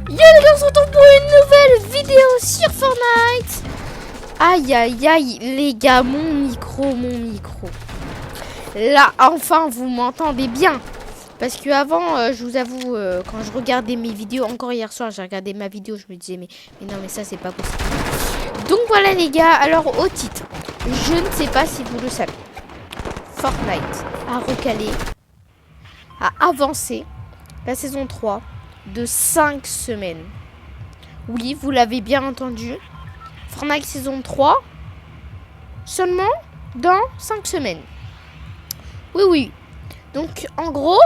Yo les gars, on se retrouve pour une nouvelle vidéo sur Fortnite. Aïe aïe aïe les gars, mon micro. Là enfin vous m'entendez bien. Parce que avant, je vous avoue, quand je regardais mes vidéos, encore hier soir j'ai regardé ma vidéo, je me disais mais non mais ça c'est pas possible. Donc voilà les gars, alors au titre, je ne sais pas si vous le savez, Fortnite a recalé, a avancé la saison 3 de 5 semaines. Oui, vous l'avez bien entendu. Fortnite saison 3 seulement dans 5 semaines. Oui. Donc en gros,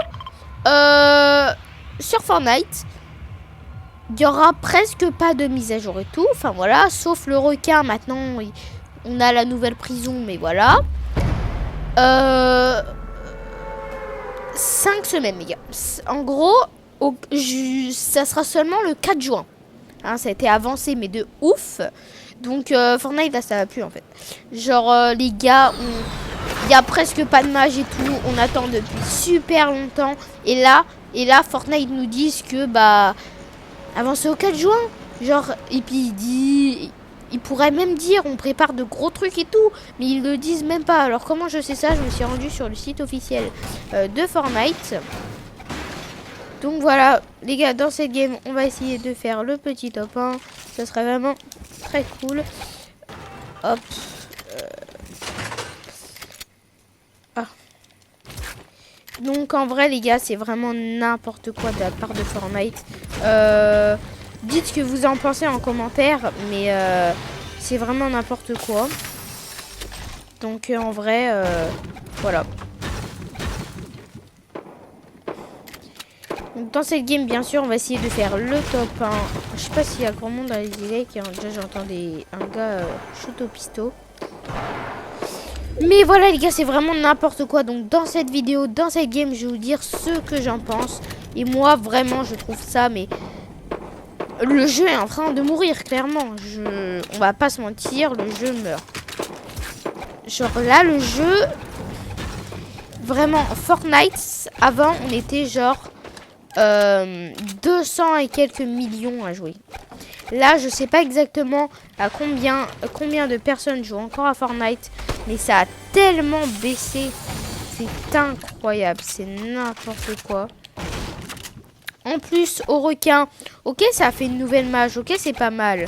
sur Fortnite, il y aura presque pas de mise à jour et tout. Enfin voilà, sauf le requin maintenant. On a la nouvelle prison, mais voilà. 5 semaines les gars. En gros, ça sera seulement le 4 juin. Hein, ça a été avancé mais de ouf. Donc Fortnite là ça va plus en fait. Genre les gars, il y a presque pas de mage et tout. On attend depuis super longtemps. Et là Fortnite nous disent que bah avancé au 4 juin. Genre et puis il pourrait même dire on prépare de gros trucs et tout, mais ils le disent même pas. Alors comment je sais ça? Je me suis rendu sur le site officiel de Fortnite. Donc voilà, les gars, dans cette game, on va essayer de faire le petit top 1. Ça serait vraiment très cool. Hop. Ah. Donc en vrai, les gars, c'est vraiment n'importe quoi de la part de Fortnite. Dites ce que vous en pensez en commentaire, mais c'est vraiment n'importe quoi. Donc en vrai, voilà. Donc dans cette game, bien sûr, on va essayer de faire le top 1. Je sais pas s'il y a grand monde dans les idées. Déjà, j'entends un gars shoot au pisto. Mais voilà, les gars, c'est vraiment n'importe quoi. Donc dans cette vidéo, dans cette game, je vais vous dire ce que j'en pense. Et moi, vraiment, je trouve ça, mais le jeu est en train de mourir, clairement. On va pas se mentir, le jeu meurt. Genre là, le jeu... Vraiment, Fortnite, avant, on était genre... 200 et quelques millions à jouer. Là, je sais pas exactement à combien de personnes jouent encore à Fortnite, mais ça a tellement baissé. C'est incroyable, c'est n'importe quoi. En plus, au requin, ok, ça a fait une nouvelle mage, ok, c'est pas mal.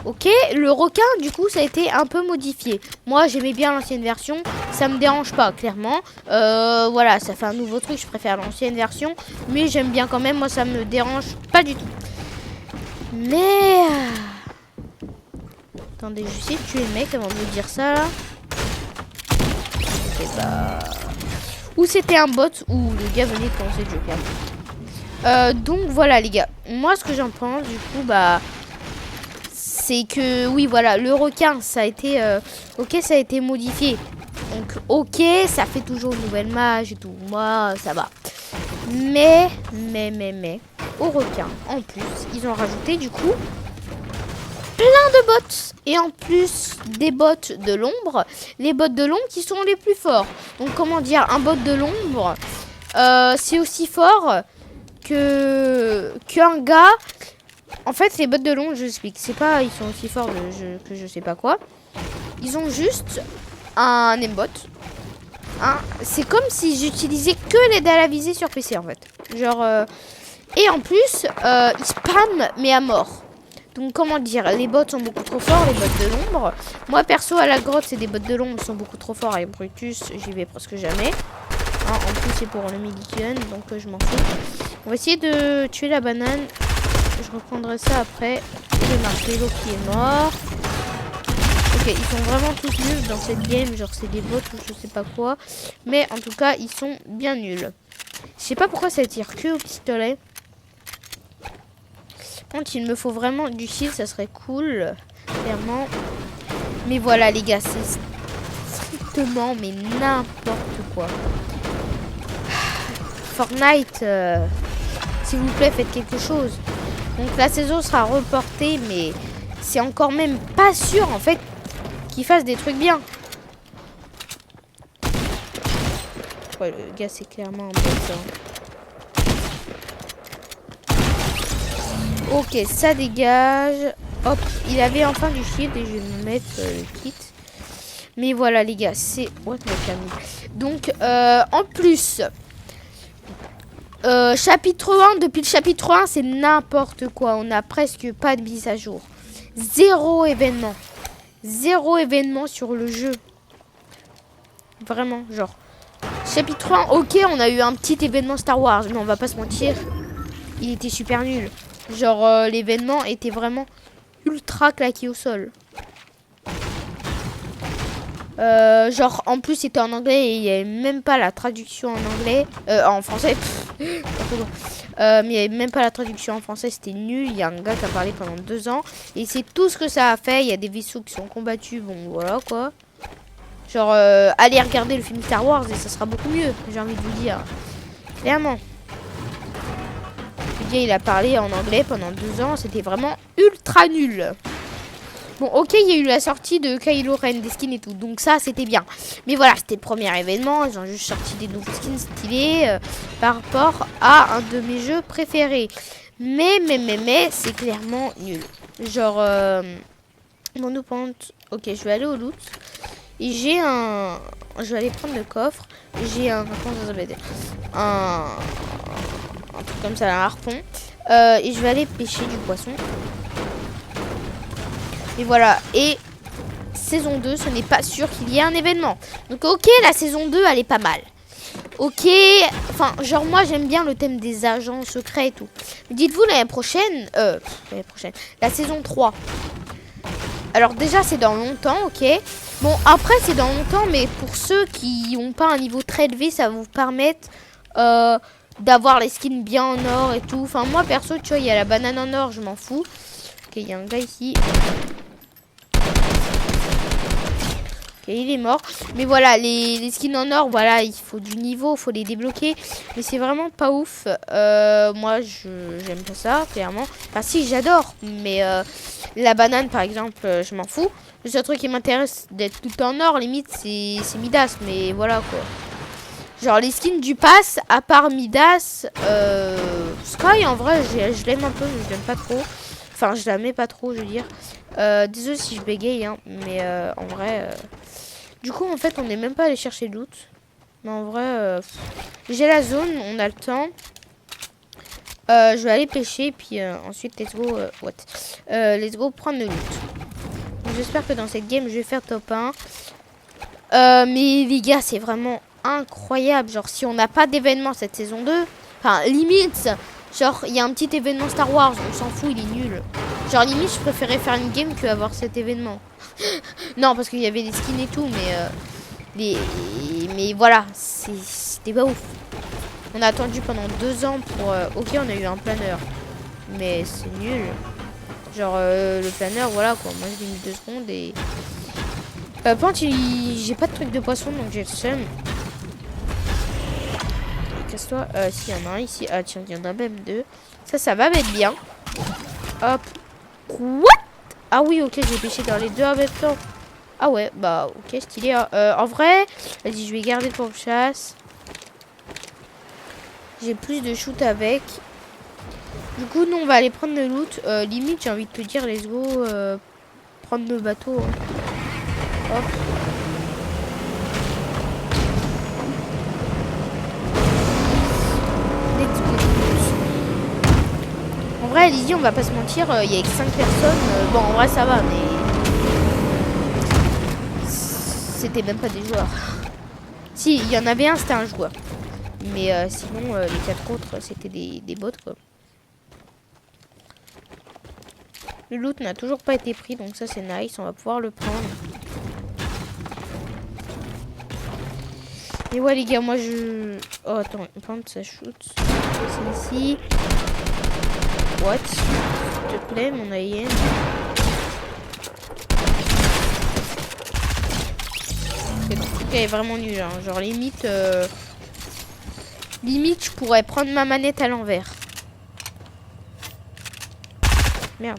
Ok, le requin, du coup, ça a été un peu modifié. Moi, j'aimais bien l'ancienne version. Ça me dérange pas, clairement. Voilà, ça fait un nouveau truc. Je préfère l'ancienne version. Mais j'aime bien quand même. Moi, ça me dérange pas du tout. Mais... Attendez, je vais essayer de tuer le mec avant de me dire ça, là. Et bah... Ou c'était un bot, ou le gars venait de commencer le jeu, donc, voilà, les gars. Moi, ce que j'en pense, du coup, bah... c'est que oui voilà, le requin ça a été ok, ça a été modifié, donc ok, ça fait toujours une nouvelle mage et tout, moi ça va, mais au requin en plus ils ont rajouté du coup plein de bots, et en plus des bots de l'ombre, les bots de l'ombre qui sont les plus forts. Donc comment dire, un bot de l'ombre c'est aussi fort qu'un gars. En fait, les bots de l'ombre, je vous explique. C'est pas, ils sont aussi forts que je sais pas quoi. Ils ont juste un aimbot. C'est comme si j'utilisais que l'aide à la visée sur PC en fait. Genre, et en plus, ils spamment mais à mort. Donc comment dire, les bots sont beaucoup trop forts, les bots de l'ombre. Moi perso à la grotte, c'est des bots de l'ombre qui sont beaucoup trop forts. Avec Brutus, j'y vais presque jamais. En plus, c'est pour le midi-gun, donc je m'en fous. On va essayer de tuer la banane. Je reprendrai ça après. Et Marcelo qui est mort. Ok, ils sont vraiment tous nuls dans cette game. Genre c'est des bots ou je sais pas quoi. Mais en tout cas, ils sont bien nuls. Je sais pas pourquoi ça tire que au pistolet. Par contre, il me faut vraiment du shield, ça serait cool. Clairement. Mais voilà les gars, c'est strictement mais n'importe quoi. Fortnite, s'il vous plaît, faites quelque chose. Donc la saison sera reportée, mais c'est encore même pas sûr en fait qu'ils fassent des trucs bien. Ouais, le gars c'est clairement un bot. Ok, ça dégage. Hop, il avait enfin du shield et je vais me mettre le kit. Mais voilà les gars, c'est... What my family. Donc, en plus... chapitre 1, depuis le chapitre 1, c'est n'importe quoi. On a presque pas de mise à jour. Zéro événement. Zéro événement sur le jeu. Vraiment, genre. Chapitre 1, ok, on a eu un petit événement Star Wars. Mais on va pas se mentir. Il était super nul. Genre, l'événement était vraiment ultra claqué au sol. Genre, en plus, c'était en anglais et il n'y avait même pas la traduction en anglais. En français. Mais il n'y avait même pas la traduction en français. C'était nul. Il y a un gars qui a parlé pendant 2 ans. Et c'est tout ce que ça a fait. Il y a des vaisseaux qui sont combattus. Bon, voilà quoi. Genre, allez regarder le film Star Wars et ça sera beaucoup mieux. J'ai envie de vous dire. Clairement. Le gars, il a parlé en anglais pendant 2 ans. C'était vraiment ultra nul. Bon, ok, il y a eu la sortie de Kylo Ren, des skins et tout. Donc ça, c'était bien. Mais voilà, c'était le premier événement. Ils ont juste sorti des nouveaux skins stylés par rapport à un de mes jeux préférés. Mais, c'est clairement nul. Genre, mon opente. Ok, je vais aller au loot. Et j'ai un... Je vais aller prendre le coffre. J'ai un... Comment ça s'appelle ? Un truc comme ça, un harpon. Et je vais aller pêcher du poisson. Et voilà, et saison 2, ce n'est pas sûr qu'il y ait un événement. Donc ok, la saison 2, elle est pas mal. Ok, enfin, genre moi j'aime bien le thème des agents secrets et tout. Mais dites-vous l'année prochaine, la saison 3. Alors déjà c'est dans longtemps, ok. Bon, après c'est dans longtemps, mais pour ceux qui n'ont pas un niveau très élevé, ça va vous permettre d'avoir les skins bien en or et tout. Enfin moi perso, tu vois, il y a la banane en or, je m'en fous. Ok, il y a un gars ici. Ok, il est mort. Mais voilà, les skins en or, voilà, il faut du niveau, il faut les débloquer. Mais c'est vraiment pas ouf. Moi, j'aime pas ça, clairement. Enfin, si, j'adore. Mais la banane, par exemple, je m'en fous. Le seul truc qui m'intéresse d'être tout en or, limite, c'est Midas. Mais voilà, quoi. Genre, les skins du pass, à part Midas, Sky, en vrai, je l'aime un peu, mais je l'aime pas trop. Enfin, je la mets pas trop, je veux dire. Désolé si je bégaye, hein, mais en vrai... Du coup, en fait, on n'est même pas allé chercher le loot. Mais en vrai, j'ai la zone, on a le temps. Je vais aller pêcher, puis ensuite, let's go... let's go prendre le loot. J'espère que dans cette game, je vais faire top 1. Mais les gars, c'est vraiment incroyable. Genre, si on n'a pas d'événement cette saison 2... Enfin, limite... Genre, il y a un petit événement Star Wars, on s'en fout, il est nul. Genre, limite, je préférais faire une game que avoir cet événement. Non, parce qu'il y avait des skins et tout, mais voilà, c'était pas ouf. On a attendu pendant 2 ans pour... ok, on a eu un planeur, mais c'est nul. Genre, le planeur, voilà, quoi. Moi, je l'ai mis 2 secondes et... par contre, j'ai pas de truc de poisson, donc j'ai le seum. Casse-toi. Si, il y en a un ici. Ah, tiens, il y en a même 2. Ça va mettre bien. Hop. What? Ah oui, ok, j'ai pêché dans les 2 en même temps. Ah ouais, bah, ok, stylé. En vrai, vas-y, je vais garder pour le chasse. J'ai plus de shoot avec. Du coup, nous, on va aller prendre le loot. Limite, j'ai envie de te dire, let's go prendre le bateau. Hein. Hop. En vrai, Lizzie, on va pas se mentir, il y a que 5 personnes. Bon, en vrai, ça va, mais... C'était même pas des joueurs. Si, il y en avait un, c'était un joueur. Mais sinon, les 4 autres, c'était des bots, quoi. Le loot n'a toujours pas été pris, donc ça, c'est nice. On va pouvoir le prendre. Et ouais, les gars, moi, je... Oh, attends, prendre ça shoot. C'est ici. What? S'il te plaît, mon alien. Le truc est vraiment nul, hein. Genre limite... Limite, je pourrais prendre ma manette à l'envers. Merde.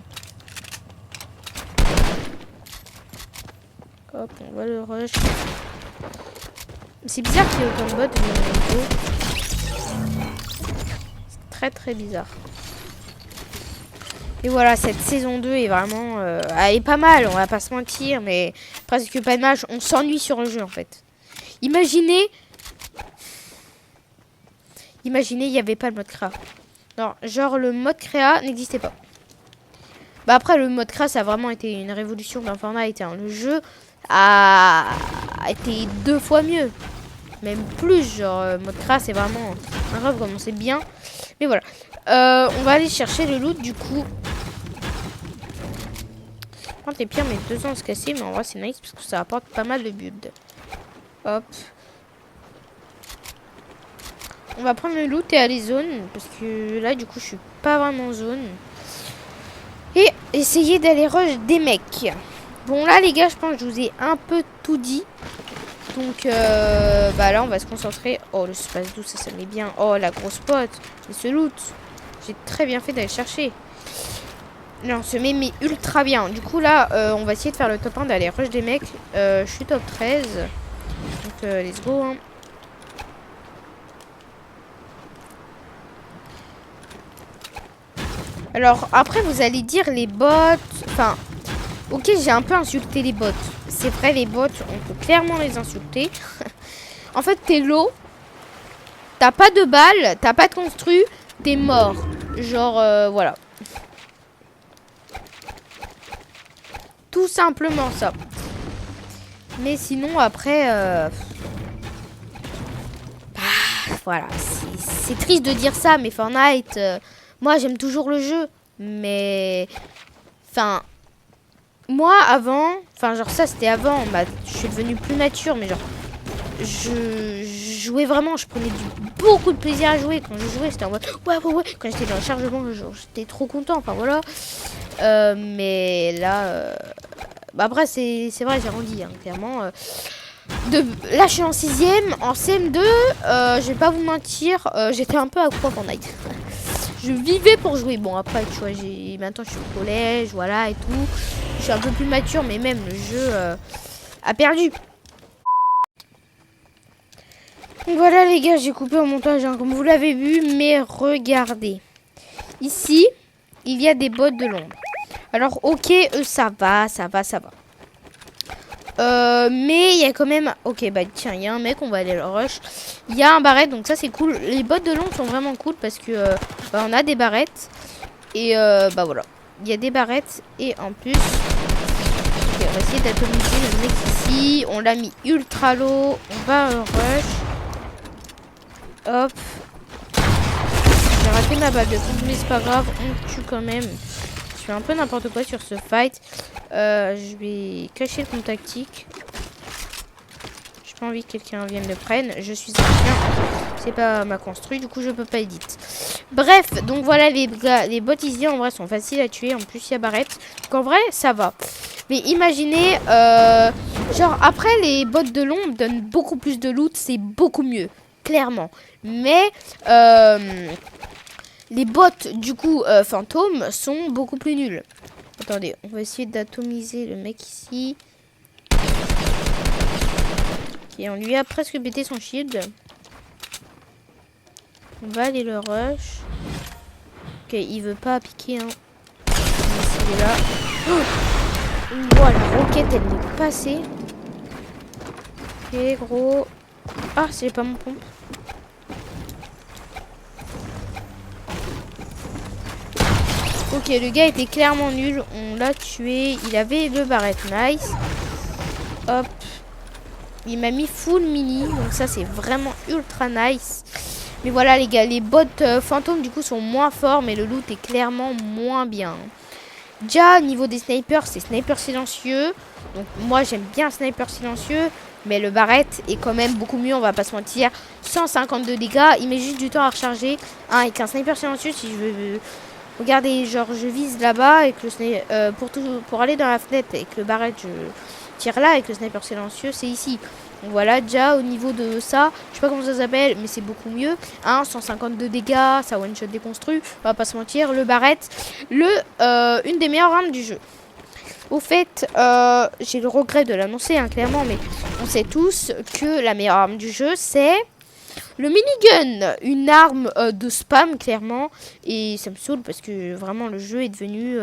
Hop, on va le rush. C'est bizarre qu'il y ait autant de bots de niveau. C'est très très bizarre. Et voilà, cette saison 2 est vraiment... elle est pas mal, on va pas se mentir, mais presque pas de match. On s'ennuie sur le jeu, en fait. Imaginez, il n'y avait pas le mode créa. Non, genre le mode créa n'existait pas. Bah après, le mode créa, ça a vraiment été une révolution dans Fortnite. Hein. Le jeu a été 2 fois mieux. Même plus, genre, mode créa, c'est vraiment un rêve, comme on sait bien. Mais voilà. On va aller chercher le loot, du coup. Quand les pierres mettent 2 ans à se casser, mais en vrai, c'est nice parce que ça apporte pas mal de build. Hop. On va prendre le loot et aller zone. Parce que là, du coup, je suis pas vraiment en zone. Et essayer d'aller rush des mecs. Bon, là, les gars, je pense que je vous ai un peu tout dit. Donc, bah là, on va se concentrer. Oh, le space doux, ça met bien. Oh, la grosse pote. Et ce loot. J'ai très bien fait d'aller chercher. Non, ce met ultra bien. Du coup, là, on va essayer de faire le top 1, d'aller rush des mecs. Je suis top 13. Donc, let's go, hein. Alors, après, vous allez dire les bots... Enfin, ok, j'ai un peu insulté les bots. C'est vrai, les bots, on peut clairement les insulter. En fait, t'es low. T'as pas de balles, t'as pas de construit, t'es mort. Genre, voilà. Tout simplement ça. Mais sinon, après... voilà, c'est triste de dire ça, mais Fortnite... moi, j'aime toujours le jeu. Mais... Enfin... Moi, avant... Enfin, genre, ça, c'était avant. Bah, je suis devenue plus mature, mais genre... Je jouais vraiment, je prenais beaucoup de plaisir à jouer. Quand je jouais, c'était en mode ouais. Quand j'étais dans le chargement, j'étais trop content. Enfin voilà. Mais là, bah après c'est vrai, j'ai grandi, hein, clairement. Là, je suis en 6ème, en CM2. Je vais pas vous mentir, j'étais un peu accro à Fortnite. Je vivais pour jouer. Bon après, tu vois, maintenant je suis au collège, voilà et tout. Je suis un peu plus mature, mais même le jeu a perdu. Donc voilà les gars, j'ai coupé au montage hein, comme vous l'avez vu, mais regardez. Ici, il y a des bots de l'ombre. Alors ok, ça va. Mais il y a quand même... Ok, bah tiens, il y a un mec, on va aller le rush. Il y a un barrette, donc ça c'est cool. Les bots de l'ombre sont vraiment cool parce que bah, on a des barrettes. Et bah voilà, il y a des barrettes et en plus... Ok, on va essayer d'atomiser le mec ici. On l'a mis ultra low, on va rush. Hop. J'ai raté ma balle de fond, mais c'est pas grave, on tue quand même. Je fais un peu n'importe quoi sur ce fight. Je vais cacher mon tactique. J'ai pas envie que quelqu'un vienne le prenne. Je suis un chien. C'est pas ma construit, du coup je peux pas edit. Bref, donc voilà les gars, les bots ici en vrai sont faciles à tuer. En plus il y a barrette. Donc en vrai ça va. Mais imaginez, genre après les bots de l'ombre donnent beaucoup plus de loot, c'est beaucoup mieux. Clairement. Mais les bots du coup fantômes sont beaucoup plus nuls. Attendez, on va essayer d'atomiser le mec ici. Ok, on lui a presque pété son shield. On va aller le rush. Ok, il veut pas piquer hein. Il est là. Oh, voilà, la roquette elle est passée. Ok gros. Ah c'est pas mon pompe. Ok, le gars était clairement nul. On l'a tué. Il avait le barrette. Nice. Hop. Il m'a mis full mini. Donc ça, c'est vraiment ultra nice. Mais voilà, les gars. Les bots fantômes, du coup, sont moins forts. Mais le loot est clairement moins bien. Déjà, au niveau des snipers, c'est sniper silencieux. Donc moi, j'aime bien sniper silencieux. Mais le barrette est quand même beaucoup mieux. On va pas se mentir. 152 dégâts. Il met juste du temps à recharger. Hein, avec un sniper silencieux, si je veux... Regardez, genre je vise là-bas et que le pour aller dans la fenêtre et que le barrette je tire là et que le sniper silencieux c'est ici. Donc voilà, déjà au niveau de ça, je sais pas comment ça s'appelle, mais c'est beaucoup mieux. Hein, 152 dégâts, ça one shot déconstruit, on va pas se mentir, le barrette, une des meilleures armes du jeu. Au fait, j'ai le regret de l'annoncer hein, clairement, mais on sait tous que la meilleure arme du jeu c'est Le minigun, une arme de spam clairement. Et ça me saoule parce que vraiment le jeu est devenu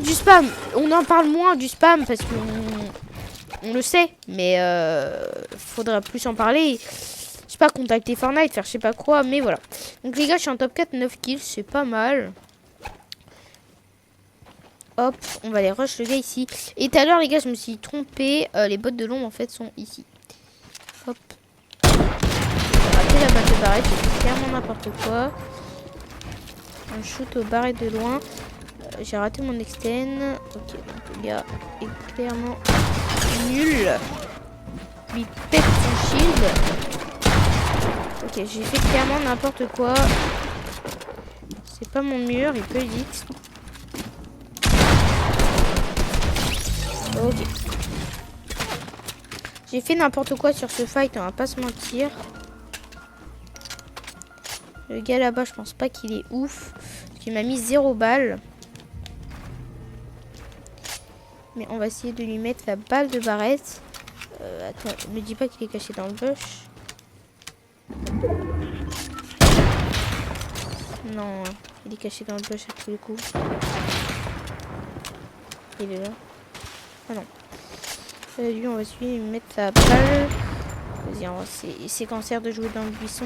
du spam. On en parle moins du spam parce qu'on le sait. Mais faudra plus en parler. Je sais pas, contacter Fortnite, faire je sais pas quoi. Mais voilà. Donc les gars, je suis en top 4, 9 kills. C'est pas mal. Hop, on va aller rush le gars ici. Et tout à l'heure les gars, je me suis trompé. Les bottes de l'ombre en fait sont ici. Hop. J'ai raté la balle de barrette, j'ai fait clairement n'importe quoi. Un shoot aux barrettes de loin. J'ai raté mon extend. Ok, donc le gars est clairement nul. Lui pète son shield. Ok, j'ai fait clairement n'importe quoi. C'est pas mon mur, il peut vite. Ok. J'ai fait n'importe quoi sur ce fight, on va pas se mentir. Le gars là-bas, je pense pas qu'il est ouf. Parce qu'il m'a mis 0 balles. Mais on va essayer de lui mettre la balle de barrette. Attends, ne me dis pas qu'il est caché dans le bush. Non, il est caché dans le bush à tous les coups. Il est là. Ah non. Lui, on va lui mettre la balle. Vas-y, on va c'est cancer de jouer dans le buisson.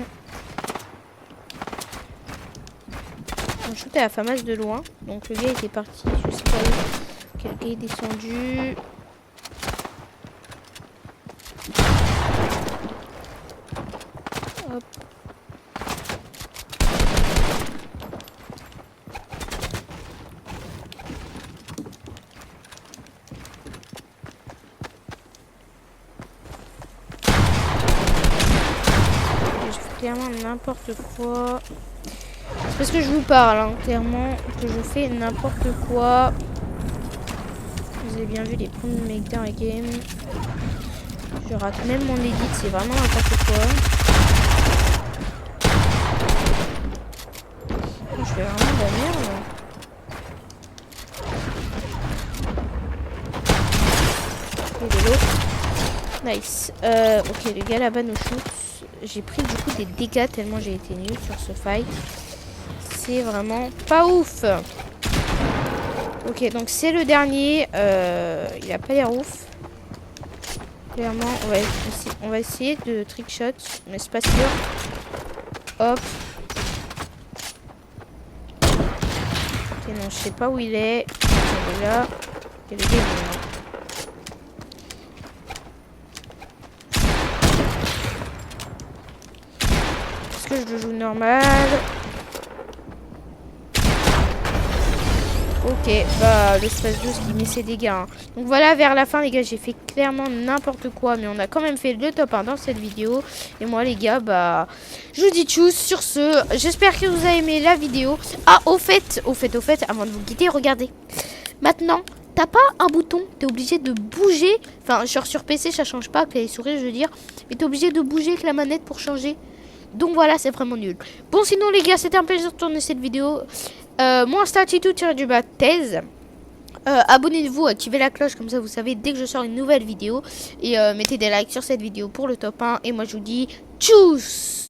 On shoot à la famasse de loin. Donc le gars était parti, je sais pas où. Quelqu'un est descendu. Hop. Je fais clairement n'importe quoi. C'est parce que je vous parle, hein, clairement, que je fais n'importe quoi. Vous avez bien vu les premiers mecs dans la game. Je rate même mon edit, c'est vraiment n'importe quoi. Je fais vraiment de la merde. Nice. Ok, le gars là-bas nous shoot. J'ai pris du coup des dégâts tellement j'ai été nul sur ce fight. C'est vraiment pas ouf. Ok, donc c'est le dernier. Il a pas l'air ouf. Clairement, on va essayer de trickshot, mais c'est pas sûr. Hop. Ok, non, je sais pas où il est. Il est là. Et le gars, il est là. Est-ce que je le joue normal? Ok, bah l'espace 12 qui met ses dégâts. Hein. Donc voilà, vers la fin les gars, j'ai fait clairement n'importe quoi. Mais on a quand même fait le top 1 dans cette vidéo. Et moi les gars, bah je vous dis tchuss sur ce. J'espère que vous avez aimé la vidéo. Ah, au fait, avant de vous quitter, regardez. Maintenant, t'as pas un bouton, t'es obligé de bouger. Enfin, genre sur PC, ça change pas, avec les souris je veux dire. Mais t'es obligé de bouger avec la manette pour changer. Donc voilà, c'est vraiment nul. Bon, sinon les gars, c'était un plaisir de tourner cette vidéo. Mon Insta, Titou-thèse. Abonnez-vous, activez la cloche, comme ça vous savez dès que je sors une nouvelle vidéo. Et mettez des likes sur cette vidéo pour le top 1. Et moi je vous dis tchuss.